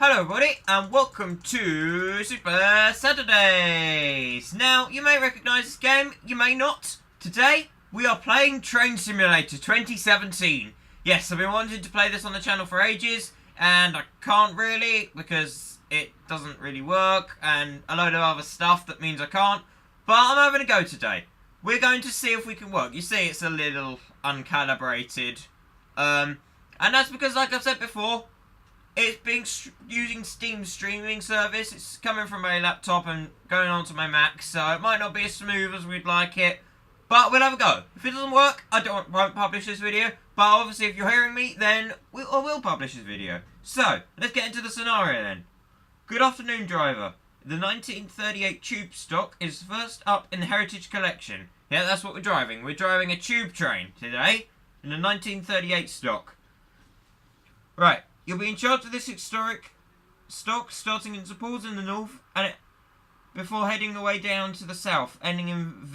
Hello everybody and welcome to Super Saturdays. Now, you may recognise this game, you may not. Today, we are playing Train Simulator 2017. Yes, I've been wanting to play this on the channel for ages, and I can't really because it doesn't really work, and a load of other stuff that means I can't. But I'm having a go today. We're going to see if we can work. You see, it's a little uncalibrated. And that's because, like I've said before, it's being using Steam streaming service. It's coming from my laptop and going onto my Mac, so it might not be as smooth as we'd like it. But we'll have a go. If it doesn't work, I won't publish this video. But obviously, if you're hearing me, then I will publish this video. So, let's get into the scenario then. Good afternoon, driver. The 1938 tube stock is first up in the Heritage Collection. Yeah, that's what we're driving. We're driving a tube train today in the 1938 stock. Right. You'll be in charge of this historic stock, starting in St Paul's in the north, and before heading the way down to the south, ending in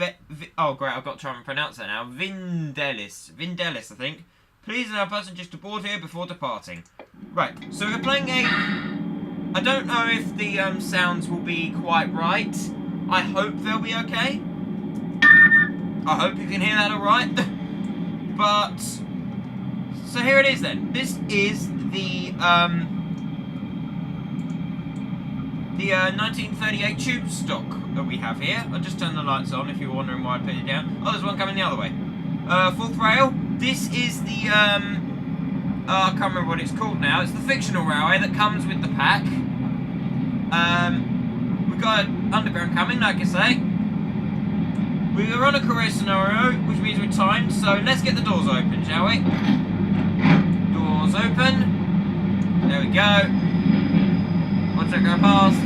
oh great, I've got to try and pronounce that now. Vindelis, I think. Please allow passengers to board here before departing. Right, so we're playing a. I don't know if the sounds will be quite right. I hope they'll be okay. I hope you can hear that all right. But so here it is then. This is the 1938 tube stock that we have here. I'll just turn the lights on if you're wondering why I put it down. Oh, there's one coming the other way. Fourth rail. This is the I can't remember what it's called now. It's the fictional railway that comes with the pack. We've got underground coming, like I say. We are on a career scenario, which means we're timed. So let's get the doors open, shall we? Doors open. There we go. Once I go past,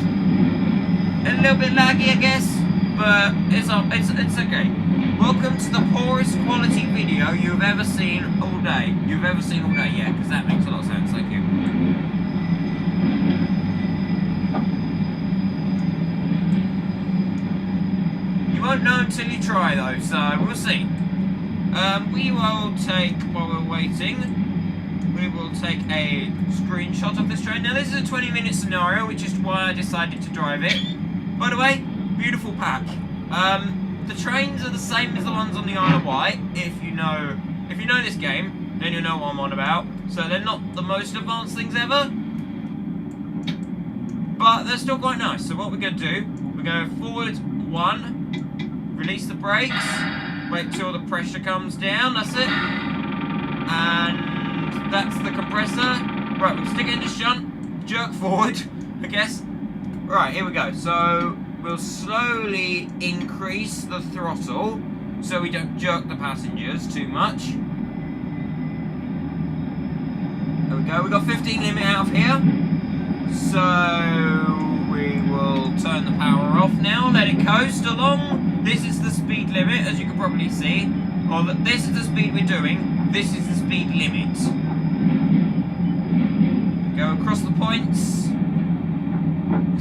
a little bit laggy, I guess, but it's okay. Welcome to the poorest quality video you've ever seen all day. Yeah, because that makes a lot of sense. Thank you. You won't know until you try, though, so we'll see. We will take, while we're waiting, we will take a screenshot of this train. Now, this is a 20-minute scenario, which is why I decided to drive it. By the way, beautiful pack. The trains are the same as the ones on the Isle of Wight. If you know this game, then you know what I'm on about. So they're not the most advanced things ever, but they're still quite nice. So what we're going to do, we're going forward 1, release the brakes, wait till the pressure comes down. That's it, and that's the compressor. Right, we'll stick it in the shunt, jerk forward, I guess. Right, here we go. So we'll slowly increase the throttle so we don't jerk the passengers too much. There we go. We've got 15 limit out of here. So we will turn the power off now, let it coast along. This is the speed limit, as you can probably see. Or this is the speed we're doing. This is the speed limit. Go across the points.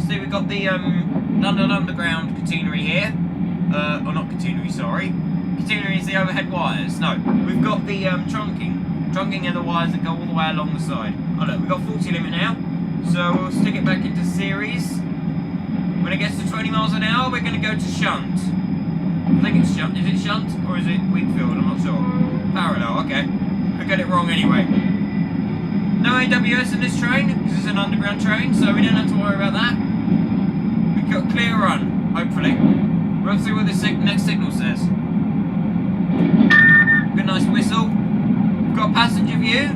See, we've got the London Underground catenary here. Or not catenary, sorry. Catenary is the overhead wires. No, we've got the trunking. Trunking are the wires that go all the way along the side. Oh look, we've got 40 limit now. So we'll stick it back into series. When it gets to 20 miles an hour, we're going to go to shunt. I think it's shunt. Is it shunt or is it Wheatfield? I'm not sure. Parallel, okay. Could get it wrong anyway. No AWS in this train, because it's an underground train, so we don't have to worry about that. We've got clear run, hopefully. We'll see what this next signal says. Good, nice whistle. We've got passenger view.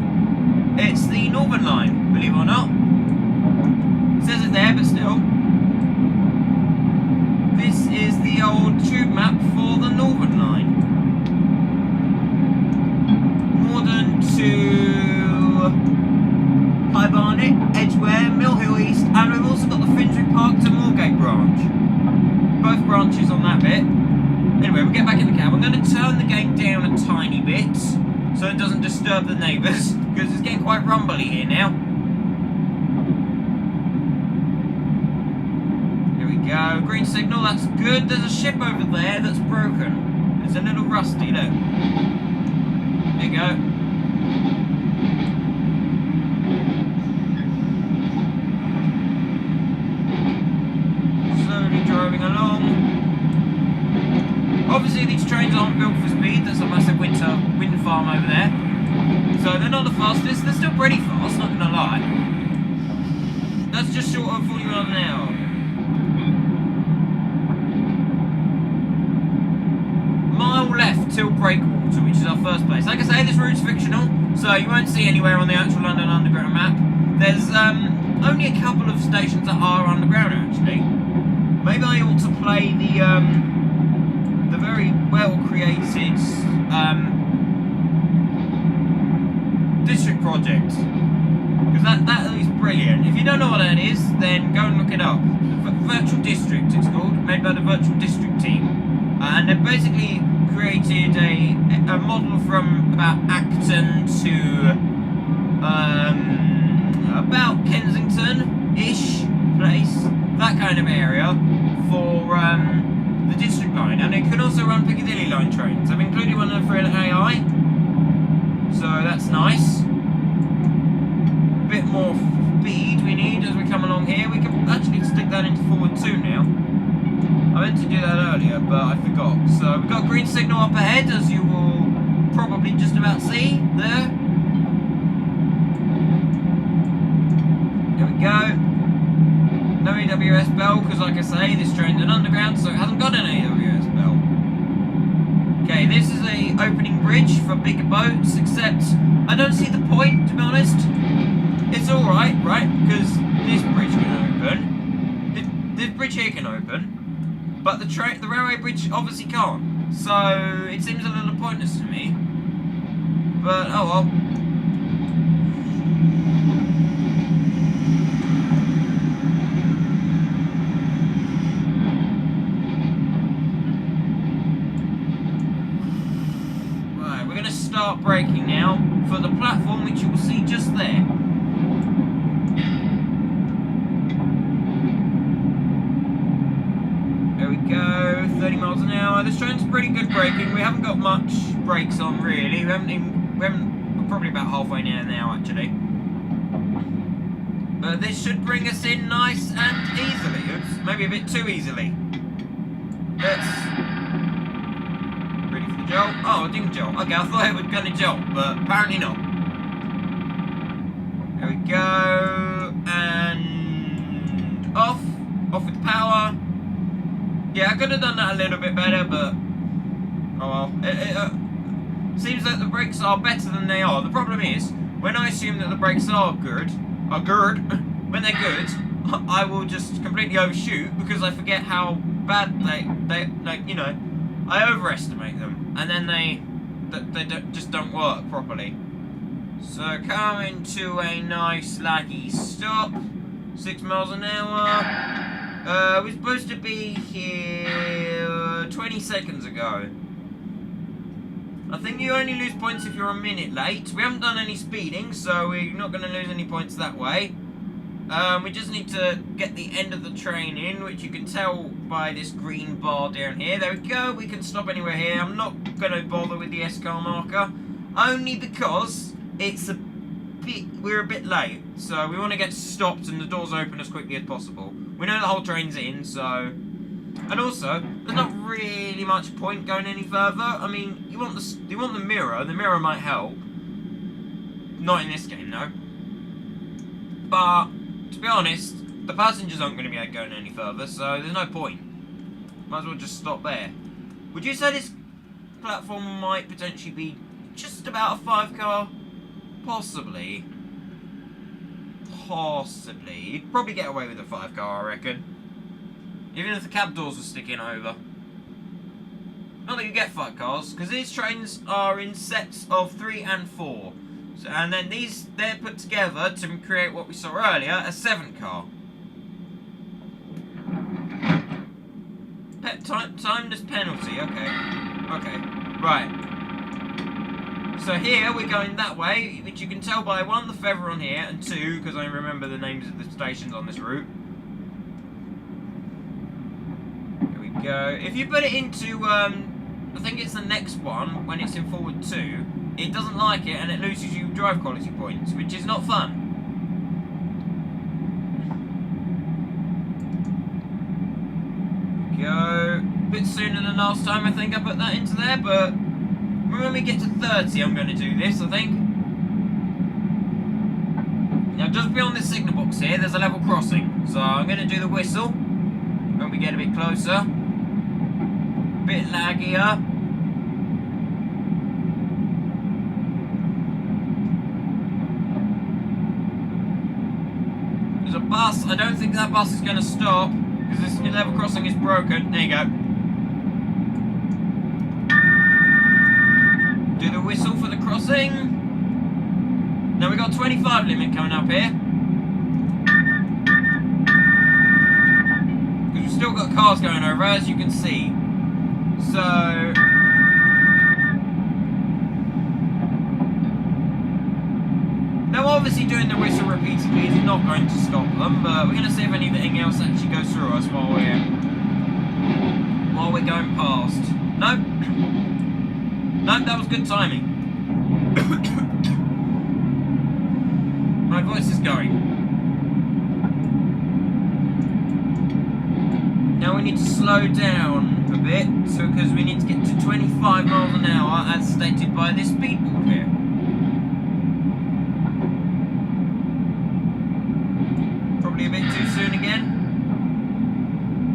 It's the Northern Line, believe it or not. It says it there, but still. This is the old tube map for the Northern Line. Morden to High Barnet, Edgware, Mill Hill East, and we've also got the Finsbury Park to Moorgate branch. Both branches on that bit. Anyway, we'll get back in the cab. I'm going to turn the gate down a tiny bit so it doesn't disturb the neighbours, because it's getting quite rumbly here now. Here we go. Green signal, that's good. There's a ship over there that's broken. It's a little rusty, look. There you go. not built for speed. That's a massive wind farm over there. So they're not the fastest. They're still pretty fast, not gonna lie. That's just short of 40 miles an hour. Mile left till Breakwater, which is our first place. Like I say, this route's fictional, so you won't see anywhere on the actual London Underground map. There's only a couple of stations that are underground, actually. Maybe I ought to play the very well-created district project, because that is brilliant. If you don't know what that is, then go and look it up. Virtual District, it's called, made by the Virtual District team. And they've basically created a model from about Acton to about Kensington-ish place, that kind of area, for the District Line. And it can also run Piccadilly Line trains. I've included one for an AI, so that's nice. A bit more speed we need as we come along here. We can actually stick that into forward 2 now. I meant to do that earlier, but I forgot. So we've got a green signal up ahead, as you will probably just about see there. There we go. No AWS bell, because like I say, this train's an underground, so it hasn't got an AWS bell. Okay, this is a opening bridge for bigger boats, except I don't see the point, to be honest. It's alright, right? Because this bridge can open. This bridge here can open. But the railway bridge obviously can't. So it seems a little pointless to me. But oh well. Right, we're going to start braking now for the platform, which you will see just there. Go 30 miles an hour. This train's pretty good braking. We haven't got much brakes on really. We're probably about halfway now actually. But this should bring us in nice and easily. Oops, maybe a bit too easily. Let's ready for the jolt. Oh, it didn't jolt. Okay, I thought it was gonna jolt, but apparently not. There we go, and off with power. Yeah, I could have done that a little bit better, but oh well. It seems that the brakes are better than they are. The problem is, when I assume that the brakes are good, when they're good, I will just completely overshoot because I forget how bad they like, you know, I overestimate them, and then they just don't work properly. So coming to a nice laggy stop, 6 miles an hour. We're supposed to be here 20 seconds ago. I think you only lose points if you're a minute late. We haven't done any speeding, so we're not going to lose any points that way. We just need to get the end of the train in, which you can tell by this green bar down here. There we go, we can stop anywhere here. I'm not going to bother with the S-car marker, only because we're a bit late. So we want to get stopped and the doors open as quickly as possible. We know the whole train's in, so... And also, there's not really much point going any further. I mean, you want the mirror. The mirror might help. Not in this game, though. But, to be honest, the passengers aren't going to be able to go any further, so there's no point. Might as well just stop there. Would you say this platform might potentially be just about a 5-car? Possibly. Possibly. You'd probably get away with a 5-car, I reckon. Even if the cab doors were sticking over. Not that you get 5 cars, because these trains are in sets of 3 and 4. So, and then they're put together to create what we saw earlier, a 7-car. Timeless penalty, okay. Okay, right. So here, we're going that way, which you can tell by 1, the feather on here, and 2, because I remember the names of the stations on this route. Here we go. If you put it into, I think it's the next one, when it's in forward 2, it doesn't like it, and it loses you drive quality points, which is not fun. Here we go. bit sooner than last time I think I put that into there, but when we get to 30 I'm going to do this, I think. Now just beyond this signal box here there's a level crossing, so I'm going to do the whistle when we get a bit closer. Bit laggier. There's a bus, I don't think that bus is going to stop because this level crossing is broken. There you go. Do the whistle for the crossing. Now we've got 25 limit coming up here. Because we've still got cars going over, as you can see. So... now obviously doing the whistle repeatedly is not going to stop them, but we're going to see if anything else actually goes through us while we're going past. No. No, that was good timing. My voice is going. Now we need to slow down a bit, so because we need to get to 25 miles an hour as stated by this speedboard here. Probably a bit too soon again.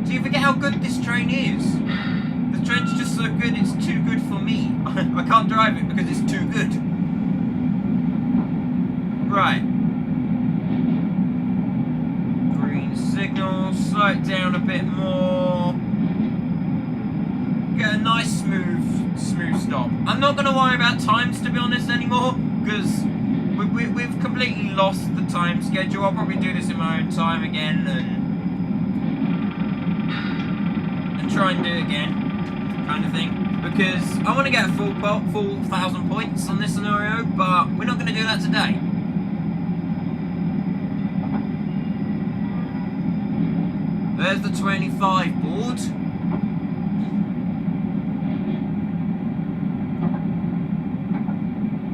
So you forget how good this train is. The train's just so good, it's too good for me. I can't drive it because it's too good. Right. Green signal, slow it down a bit more. Get a nice smooth stop. I'm not going to worry about times, to be honest, anymore, because we've completely lost the time schedule. I'll probably do this in my own time again and try and do it again. Kind of thing, because I want to get a full 1,000 points on this scenario, but we're not going to do that today. There's the 25 board.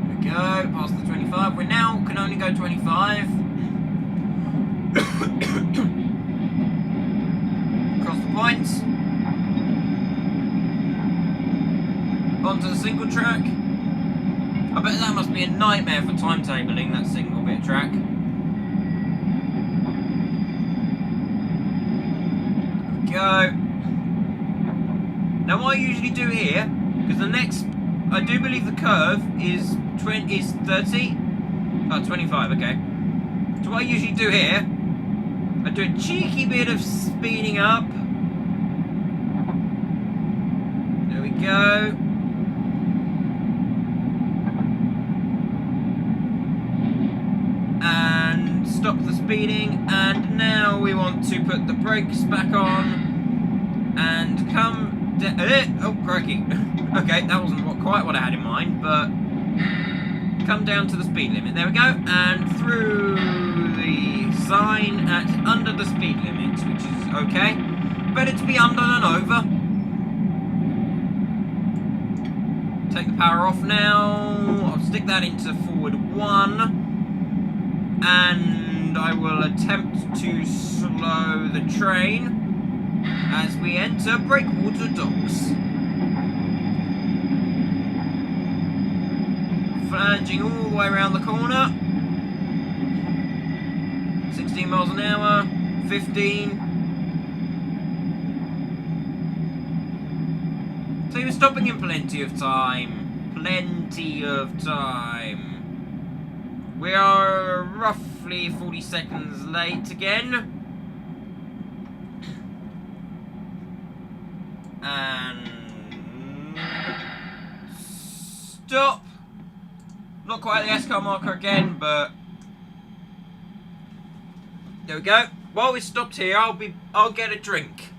There we go, past the 25. We now can only go 25. Across the points. Onto the single track. I bet that must be a nightmare for timetabling, that single bit track. Go. Now what I usually do here, because the next, I do believe the curve is 30. Oh, 25, okay. So what I usually do here, I do a cheeky bit of speeding up. There we go. And stop the speeding, and now we want to put the brakes back on and come down. Oh, crikey. Okay, that wasn't quite what I had in mind, but come down to the speed limit. There we go, and through the sign at under the speed limit, which is okay. Better to be under than over. Take the power off now. I'll stick that into forward 1. And I will attempt to slow the train as we enter Breakwater Docks. Flanging all the way around the corner. 16 miles an hour, 15. So you're stopping in plenty of time. Plenty of time. We are roughly 40 seconds late again. And stop. Not quite the S-car marker again, but there we go. While we stopped here, I'll get a drink.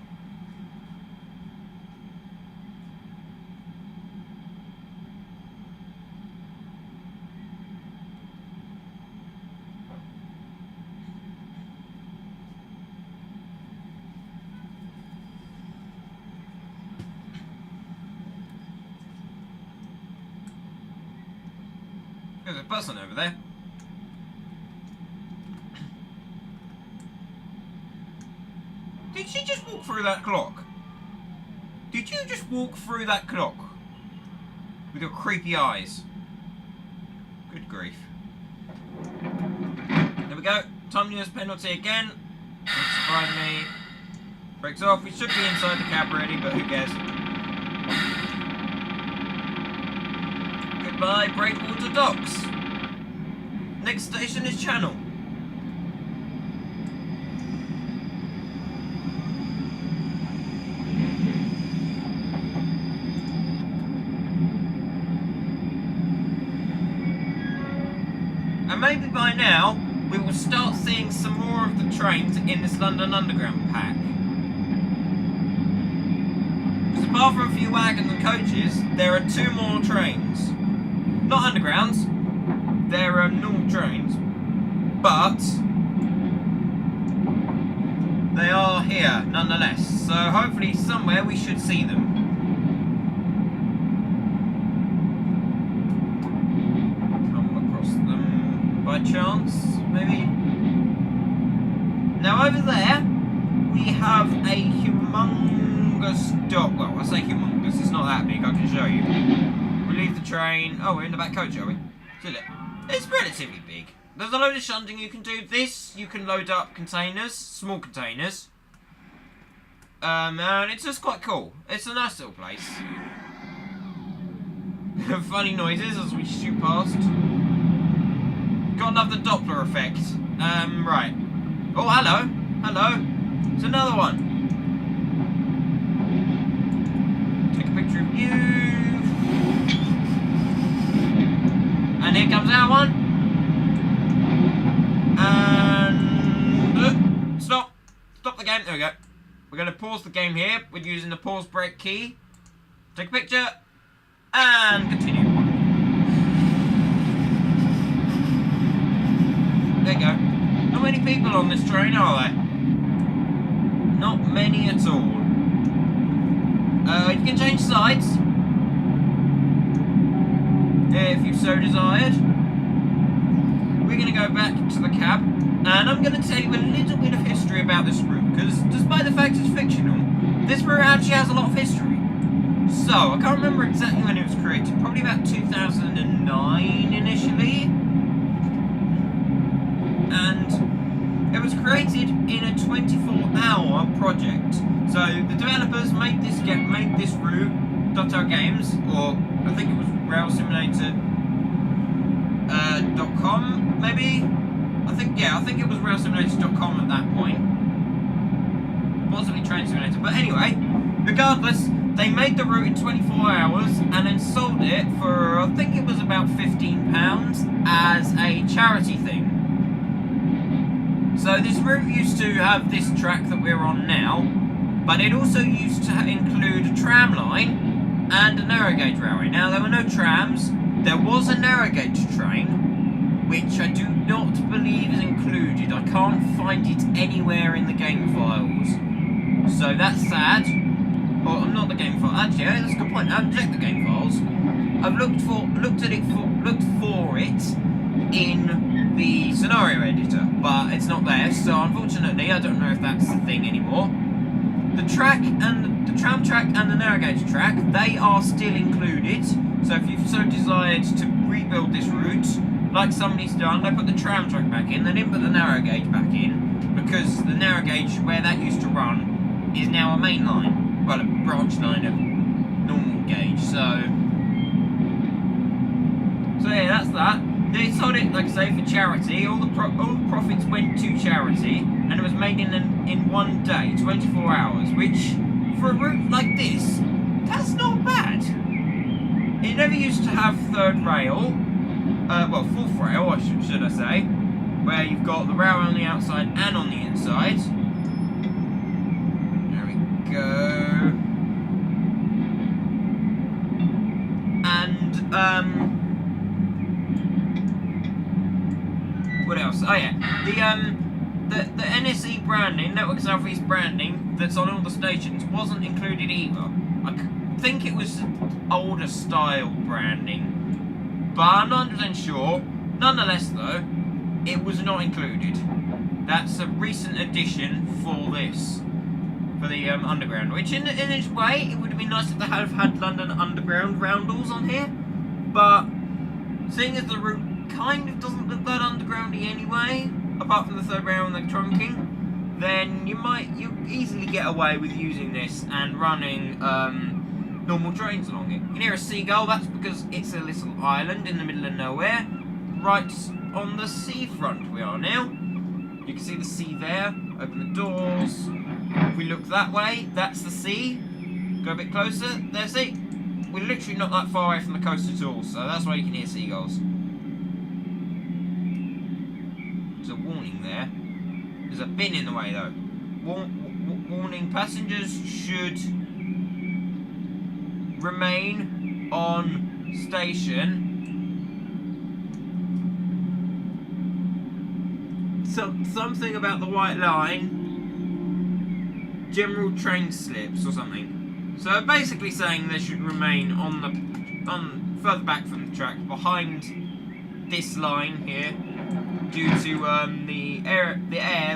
There's a person over there. Did she just walk through that clock? Did Did you just walk through that clock? With your creepy eyes. Good grief. There we go. Timeliness penalty again. Don't surprise me. Breaks off. We should be inside the cab already, but who cares? Goodbye, Breakwater Docks. Next station is Channel. And maybe by now, we will start seeing some more of the trains in this London Underground pack. Because apart from a few wagons and coaches, there are 2 more trains. Not undergrounds, they're normal trains, but they are here nonetheless. So hopefully somewhere we should see them. By chance, maybe? Now over there, we have a humongous dock. Well, I say humongous, it's not that big, I can show you. We leave the train. Oh, we're in the back coach, are we? Still it. It's relatively big. There's a load of shunting you can do. This, you can load up containers, small containers. And it's just quite cool. It's a nice little place. Funny noises as we shoot past. Gotta love the Doppler effect. Right. Oh, hello. Hello. It's another one. Take a picture of you. And here comes our one. And... stop. Stop the game. There we go. We're going to pause the game here. We're using the pause break key. Take a picture. And continue. There you go. Not many people on this train, are there? Not many at all. You can change sides if you so desired. We're going to go back to the cab, and I'm going to tell you a little bit of history about this route, because despite the fact it's fictional, this route actually has a lot of history. So, I can't remember exactly when it was created, probably about 2009 initially. And it was created in a 24-hour project. So the developers made this route, Dotto Games, or I think it was railsimulator.com, maybe. I think it was railsimulator.com at that point. Possibly Train Simulator, but anyway, regardless, they made the route in 24 hours and then sold it for, I think it was about £15 as a charity thing. So this route used to have this track that we're on now, but it also used to include a tram line and a narrow gauge railway. Now there were no trams, there was a narrow gauge train, which I do not believe is included. I can't find it anywhere in the game files. So that's sad. Or not the game files. Actually, that's a good point. I haven't checked the game files. I've looked for it in the scenario editor, but it's not there, so unfortunately I don't know if that's the thing anymore. The track and the tram track and the narrow gauge track, they are still included, so if you've so desired to rebuild this route, like somebody's done, they put the tram track back in, they didn't put the narrow gauge back in, because the narrow gauge, where that used to run, is now a main line, well, a branch line of normal gauge, so yeah, that's that. They sold it, like I say, for charity. All the profits went to charity, and it was made in one day, 24 hours, which, for a route like this, that's not bad. It never used to have third rail, fourth rail, should I say, where you've got the rail on the outside and on the inside. There we go. And, what else? Oh yeah, the NSE branding, Network Southeast branding, that's on all the stations wasn't included either. I think it was older style branding, but I'm not 100% sure. Nonetheless though, it was not included. That's a recent addition for this. for the underground. Which, in its way, it would have been nice if they had London Underground roundels on here. But seeing as the route kind of doesn't look that undergroundy anyway, apart from the third round and the trunking, then you easily get away with using this and running normal trains along it. You can hear a seagull. That's because it's a little island in the middle of nowhere, right on the seafront we are now. You can see the sea there. Open the doors. If we look that way, that's the sea. Go a bit closer. There's the sea. We're literally not that far away from the coast at all, so that's why you can hear seagulls. There's a warning there. There's a bin in the way though. Warning: passengers should remain on station. Something about the white line. General train slips or something. So basically saying they should remain on further back from the track, behind this line here, due to the air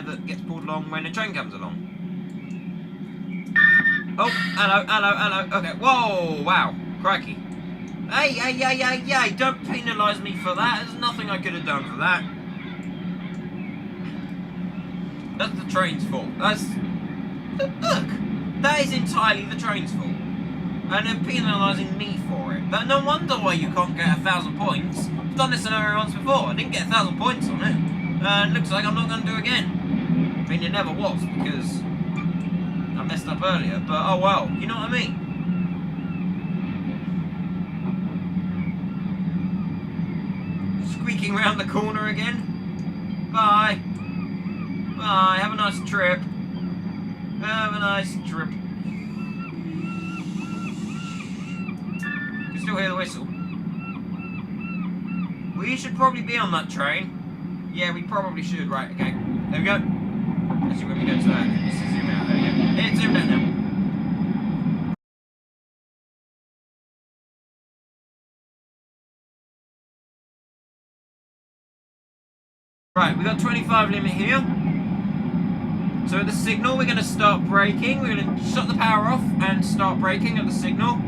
that gets pulled along when a train comes along. Oh, hello. Okay, whoa, wow, crikey. Hey, don't penalise me for that. There's nothing I could have done for that. That's the train's fault. Look, that is entirely the train's fault. And they're penalising me for it. But no wonder why you can't get 1,000 points. I've done this scenario once before. I didn't get 1,000 points on it. And looks like I'm not going to do it again. I mean, it never was, because I messed up earlier. But oh well, you know what I mean? Squeaking round the corner again. Bye. Bye, have a nice trip. Have a nice trip. You can still hear the whistle. We should probably be on that train. Yeah, we probably should. Right, okay. There we go. Actually, when we go to that, let's zoom out. There we go. It's zoomed out now. Right, we got 25 limit here. So at the signal, we're going to start braking. We're going to shut the power off and start braking at the signal.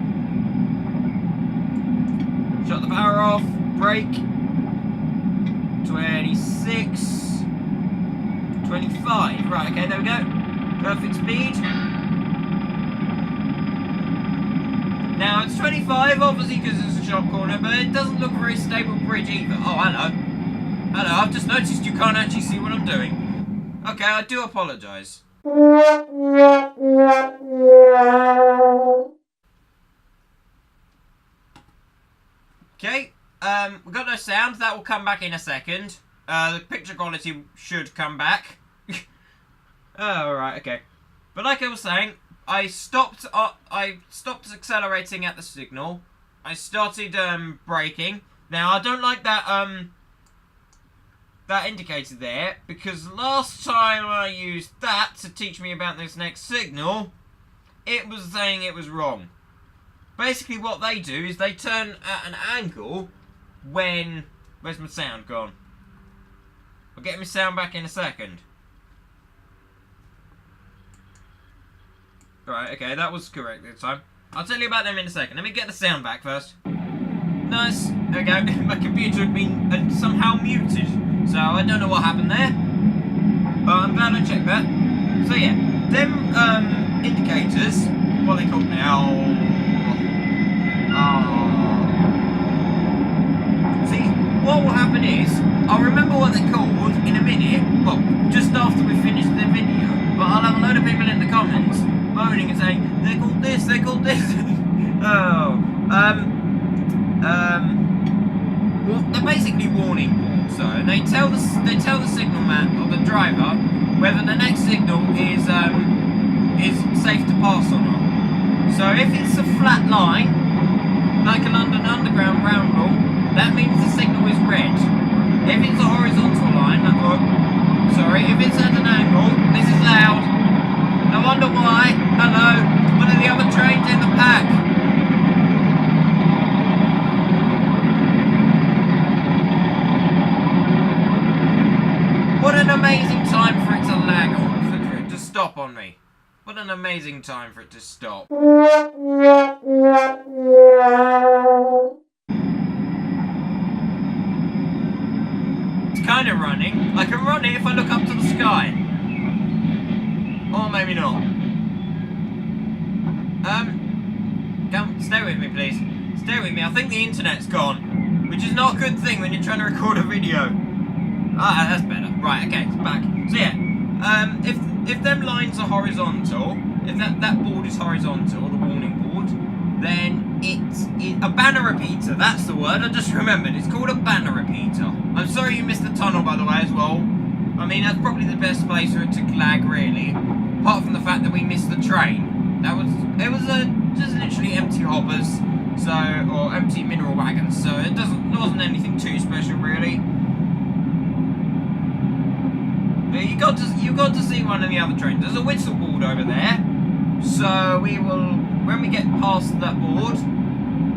Shut the power off, brake. 26. 25. Right, okay, there we go. Perfect speed. Now, it's 25, obviously, because it's a sharp corner, but it doesn't look a very stable bridge either. Oh, hello. Hello, I've just noticed you can't actually see what I'm doing. Okay, I do apologise. Okay, we got no sound. That will come back in a second. The picture quality should come back. Oh, right, okay. But like I was saying, I stopped accelerating at the signal. I started braking. Now I don't like that that indicator there, because last time I used that to teach me about this next signal, it was saying it was wrong. Basically what they do is they turn at an angle when... Where's my sound gone? I'll get my sound back in a second. Right, okay, that was correct this time. I'll tell you about them in a second. Let me get the sound back first. Nice. There we go. My computer had been somehow muted, so I don't know what happened there. But I'm glad I checked that. So yeah, them indicators, what are they called now? See, what will happen is, I'll remember what they're called in a minute, well, just after we finish the video, but I'll have a load of people in the comments moaning and saying, they're called this, they're called this. Oh, well, they're basically warning balls, so they tell the signal man or the driver whether the next signal is safe to pass or not. So if it's a flat line, like a London Underground roundel, that means the signal is red. If it's a horizontal line, if it's at an angle, this is loud. I wonder why. Hello, one of the other trains in the pack. What an amazing time for it to lag on, for it to stop on me. What an amazing time for it to stop. It's kind of running. I can run it if I look up to the sky. Or maybe not. Come, stay with me, please. Stay with me. I think the internet's gone, which is not a good thing when you're trying to record a video. Ah, that's better. Right, okay, it's back. So yeah, if them lines are horizontal, if that board is horizontal, the warning board, then it's a banner repeater. That's the word. I just remembered. It's called a banner repeater. I'm sorry you missed the tunnel, by the way, as well. I mean, that's probably the best place for it to lag, really. Apart from the fact that we missed the train. It was just literally empty hoppers, or empty mineral wagons. So it wasn't anything too special, really. But you got to see one of the other trains. There's a whistle board over there. So we will, when we get past that board,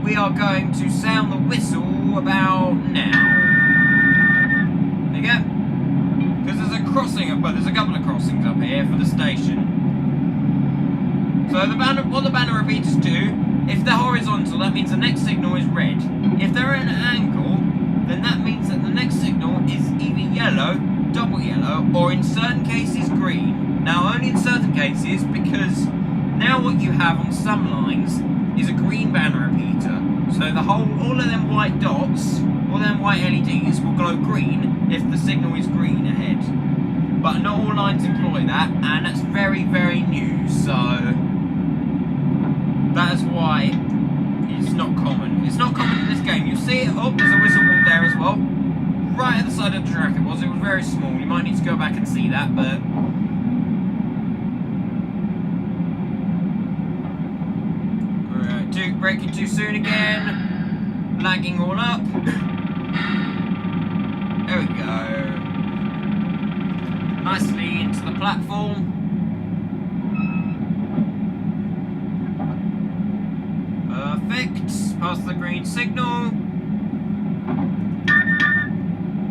we are going to sound the whistle about now. There you go. Because there's a crossing, well, there's a couple of crossings up here for the station. So what the banner repeaters do, if they're horizontal, that means the next signal is red. If they're at an angle, then that means that the next signal is either yellow, double yellow, or in certain cases green. Now, only in certain cases, because now what you have on some lines is a green banner repeater. So all of them white dots, all them white LEDs will glow green if the signal is green ahead. But not all lines employ that, and that's very, very new, so that's why it's not common. It's not common in this game. You see it, oh, there's a whistle board there as well. Right at the side of the track it was very small. You might need to go back and see that, but braking too soon again. Lagging all up. There we go. Nicely into the platform. Perfect. Past the green signal.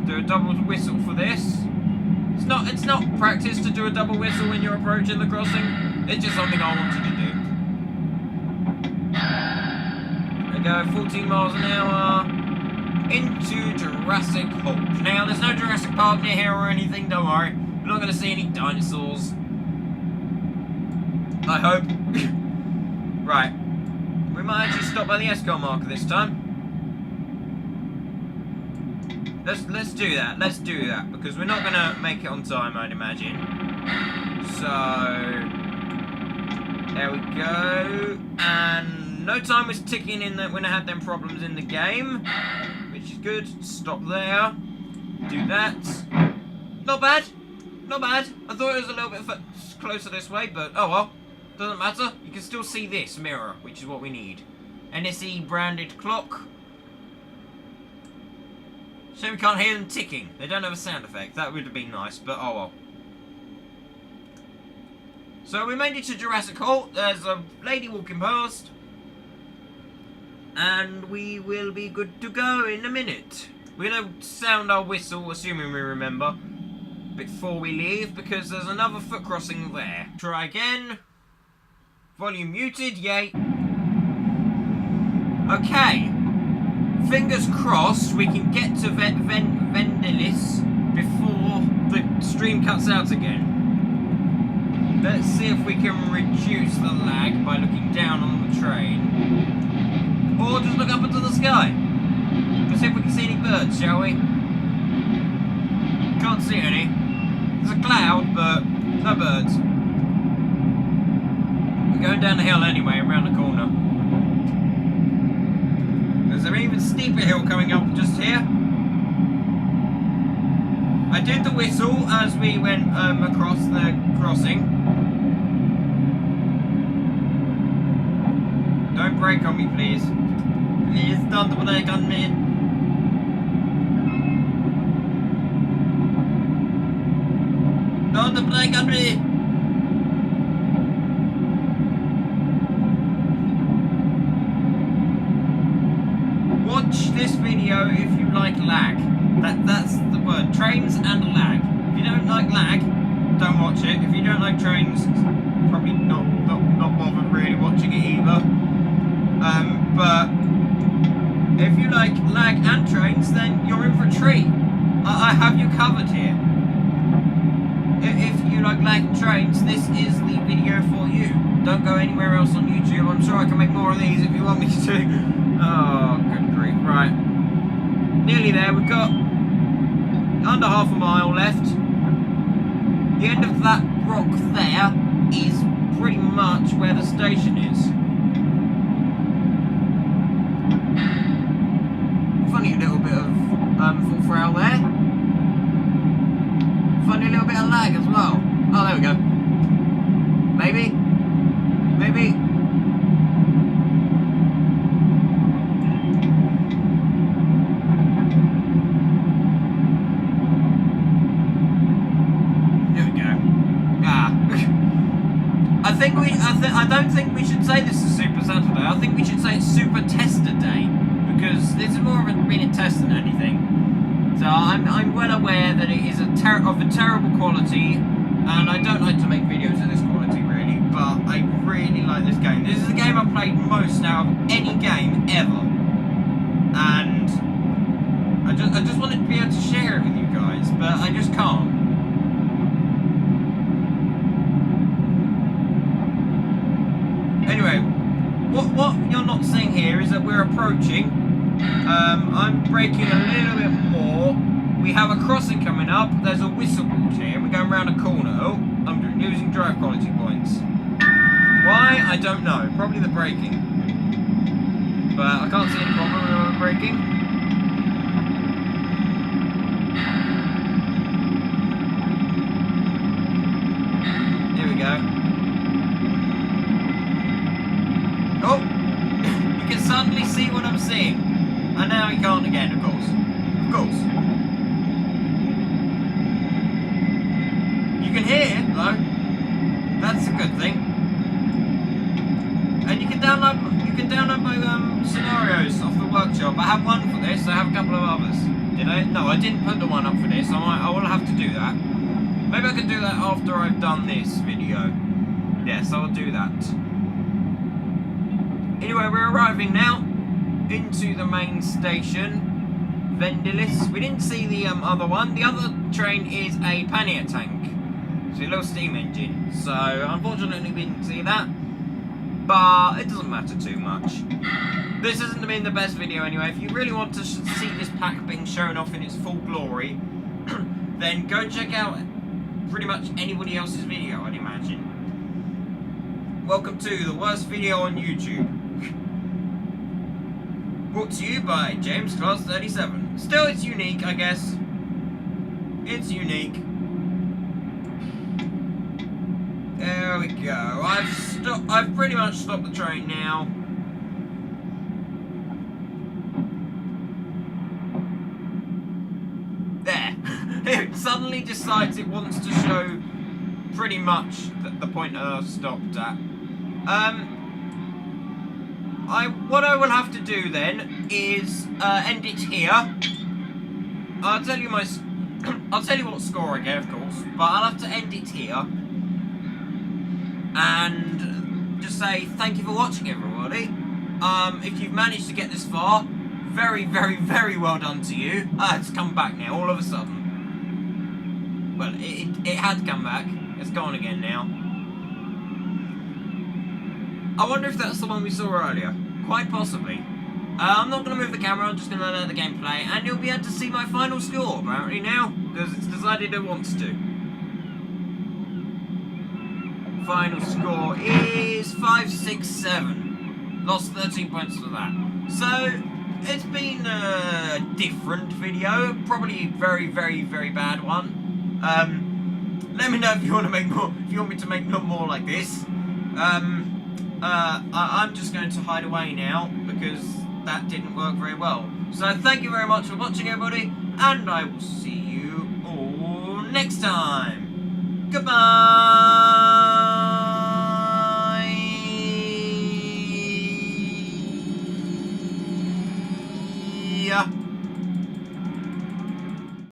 Do a double whistle for this. It's not practice to do a double whistle when you're approaching the crossing. It's just something I wanted to do. There we go, 14 miles an hour into Jurassic Park. Now, there's no Jurassic Park near here or anything, don't worry. We're not going to see any dinosaurs. I hope. Right. We might actually stop by the Escort marker this time. Let's do that. Let's do that. Because we're not going to make it on time, I'd imagine. So there we go. And no time was ticking in that when I had them problems in the game. Which is good. Stop there. Do that. Not bad. Not bad. I thought it was a little bit closer this way, but oh well. Doesn't matter. You can still see this mirror, which is what we need. NSE branded clock. So we can't hear them ticking. They don't have a sound effect. That would have been nice, but oh well. So we made it to Jurassic Halt. There's a lady walking past. And we will be good to go in a minute. We're going to sound our whistle, assuming we remember, before we leave, because there's another foot crossing there. Try again. Volume muted, yay. Okay. Fingers crossed we can get to Vendelis before the stream cuts out again. Let's see if we can reduce the lag by looking down on the train. Or just look up into the sky. Let's see if we can see any birds, shall we? Can't see any. There's a cloud, but no birds. We're going down the hill anyway, around the corner. There's an even steeper hill coming up just here. I did the whistle as we went across the crossing. Don't brake on me, please. Please don't brake on me. Don't brake on me. Watch this video if you like lag. That's the word. Trains and lag. If you don't like lag, don't watch it. If you don't like trains, probably not. over. But if you like lag and trains, then you're in for a treat. I have you covered here. If you like lag and trains, this is the video for you. Don't go anywhere else on YouTube. I'm sure I can make more of these if you want me to. Oh, good grief. Right. Nearly there. We've got under half a mile left. The end of that rock there is pretty much where the station is. Funny little bit of full throttle there. Funny little bit of lag as well. Oh, there we go. Maybe. There we go. Ah. I don't think we should say this is Super Saturday. I think we should say it's Super Tester Day, because this is more of being a test than anything. So I'm well aware that it is of a terrible quality, and I don't like to make videos of this quality really, but I really like this game. This is the game I've played most now of any game ever, and I just wanted to be able to share it with you guys, but I just can't. Anyway, what you're not seeing here is that we're approaching. I'm braking a little bit more. We have a crossing coming up. There's a whistle board here. We're going around a corner. Oh, I'm losing drive quality points. Why? I don't know. Probably the braking. But I can't see any problem with the braking. Here we go. Oh! You can suddenly see what I'm seeing. And now he can't again, of course. Of course. You can hear, though. That's a good thing. And you can download my scenarios off the workshop. I have one for this. I have a couple of others. Did I? No, I didn't put the one up for this. I will have to do that. Maybe I can do that after I've done this video. Yes, I'll do that. Anyway, we're arriving now into the main station, Vendilis. We didn't see the other one. The other train is a pannier tank. It's a little steam engine. So, unfortunately, we didn't see that. But it doesn't matter too much. This hasn't been the best video anyway. If you really want to see this pack being shown off in its full glory, then go check out pretty much anybody else's video, I'd imagine. Welcome to the worst video on YouTube. Brought to you by James Class 37. Still, it's unique, I guess. It's unique. There we go. I've pretty much stopped the train now. There. It suddenly decides it wants to show pretty much the point that I've stopped at. What I will have to do then is end it here. I'll tell you what score I get, of course, but I'll have to end it here and just say thank you for watching, everybody. If you've managed to get this far, very, very, very well done to you. It's come back now, all of a sudden. Well, it had come back. It's gone again now. I wonder if that's the one we saw earlier. Quite possibly. I'm not going to move the camera, I'm just going to let the game play, and you'll be able to see my final score, apparently now, because it's decided it wants to. Final score is 567. Lost 13 points to that. So, it's been a different video, probably a very, very, very bad one. Let me know if you want to make more, if you want me to make more like this. I'm just going to hide away now because that didn't work very well. So thank you very much for watching, everybody, and I will see you all next time. Goodbye.